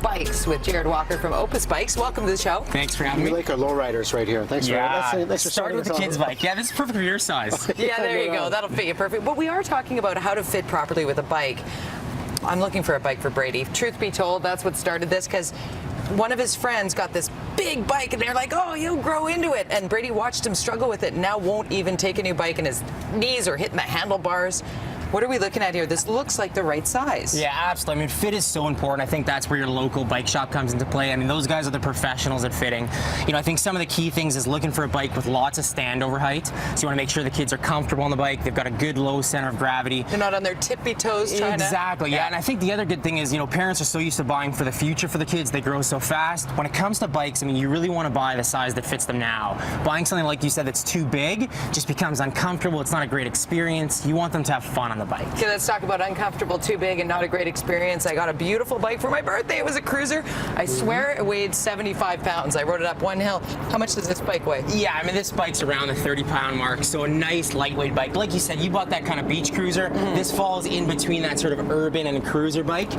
Bikes with Jared Walker from Opus Bikes. Welcome to the show. Thanks for having me. We like our lowriders right here. Thanks for Start with the kids' bike. Yeah, this is perfect for your size. Yeah, there you go. That'll fit you perfect. But we are talking about how to fit properly with a bike. I'm looking for a bike for Brady. Truth be told, that's what started this, because one of his friends got this big bike and they're like, oh, you'll grow into it. And Brady watched him struggle with it and now won't even take a new bike, and his knees are hitting the handlebars. What are we looking at here? This looks like the right size. Yeah, absolutely. I mean, fit is so important. I think that's where your local bike shop comes into play. I mean, those guys are the professionals at fitting. You know, I think some of the key things is looking for a bike with lots of standover height. So you want to make sure the kids are comfortable on the bike. They've got a good low center of gravity. They're not on their tippy toes trying Exactly, yeah. And I think the other good thing is, you know, parents are so used to buying for the future for the kids. They grow so fast. When it comes to bikes, I mean, you really want to buy the size that fits them now. Buying something, like you said, that's too big just becomes uncomfortable. It's not a great experience. You want them to have fun on the bike. Okay, let's talk about uncomfortable, too big, and not a great experience. I got a beautiful bike for my birthday. It was a cruiser. I swear it weighed 75 pounds. I rode it up one hill. How much does this bike weigh? Yeah, I mean, this bike's around the 30-pound mark, so a nice lightweight bike. Like you said, you bought that kind of beach cruiser. This falls in between that sort of urban and cruiser bike,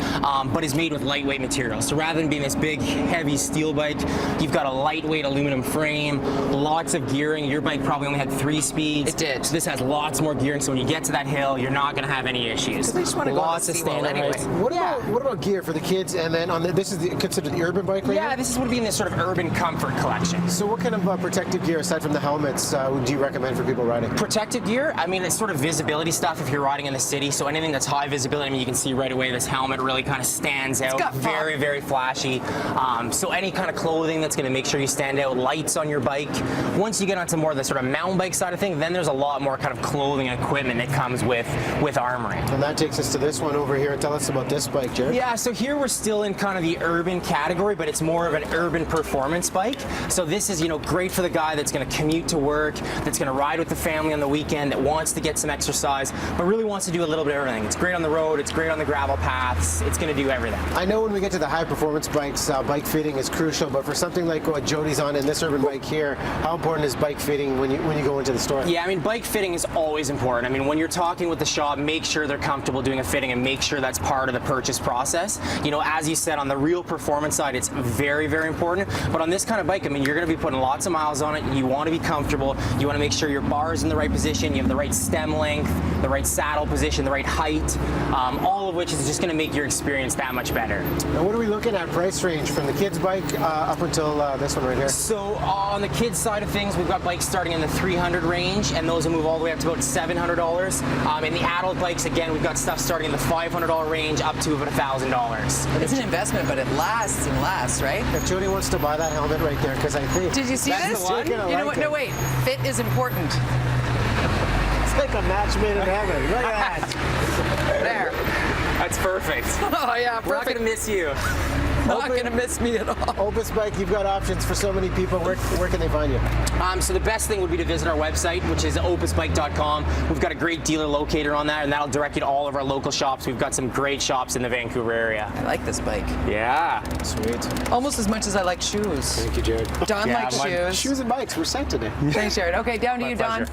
but is made with lightweight material. So rather than being this big, heavy steel bike, you've got a lightweight aluminum frame, lots of gearing. Your bike probably only had 3 speeds. It did. So this has lots more gearing, so when you get to that hill, you're not going to have any issues. They just want to go on the seawall anyway. What about gear for the kids? And then on this is considered the urban bike, right? Yeah, here? this is would be in this sort of urban comfort collection. So what kind of protective gear aside from the helmets do you recommend for people riding? Protective gear, I mean, it's sort of visibility stuff if you're riding in the city. So anything that's high visibility, I mean, you can see right away this helmet really kind of stands out. Very, very flashy. So any kind of clothing that's going to make sure you stand out. Lights on your bike. Once you get onto more of the sort of mountain bike side of things, then there's a lot more kind of clothing and equipment that comes with armoring. And that takes us to this one over here. Tell us about this bike, Jared. Yeah, so here we're still in kind of the urban category, but it's more of an urban performance bike. So this is, you know, great for the guy that's going to commute to work, that's going to ride with the family on the weekend, that wants to get some exercise, but really wants to do a little bit of everything. It's great on the road, it's great on the gravel paths, it's going to do everything. I know when we get to the high performance bikes, bike fitting is crucial, but for something like what Jody's on in this urban bike here, how important is bike fitting when you go into the store? Yeah, I mean, bike fitting is always important. I mean, when you're talking with the shop, make sure they're comfortable doing a fitting and make sure that's part of the purchase process. You know, as you said, on the real performance side, it's very, very important. But on this kind of bike, I mean, you're going to be putting lots of miles on it. You want to be comfortable. You want to make sure your bar is in the right position. You have the right stem length, the right saddle position, the right height, all of which is just going to make your experience that much better. Now, what are we looking at price range from the kids' bike up until this one right here? So on the kids' side of things, we've got bikes starting in the $300 range, and those will move all the way up to about $700. In the adult bikes, again, we've got stuff starting in the $500 range up to about $1,000. It's an investment, but it lasts and lasts, right? If Jody wants to buy that helmet right there, because I think... Did you see this? The one? You know what? No, wait. Fit is important. It's like a match made in heaven. Look at that. There. That's perfect. Oh, yeah, perfect. We're not going to miss you. Not going to miss me at all. Opus Bike, you've got options for so many people. Where can they find you? So the best thing would be to visit our website, which is opusbike.com. We've got a great dealer locator on that, and that'll direct you to all of our local shops. We've got some great shops in the Vancouver area. I like this bike. Yeah. Sweet. Almost as much as I like shoes. Thank you, Jared. Don likes shoes. Shoes and bikes. We're set today. Thanks, Jared. Okay, down to you, Don.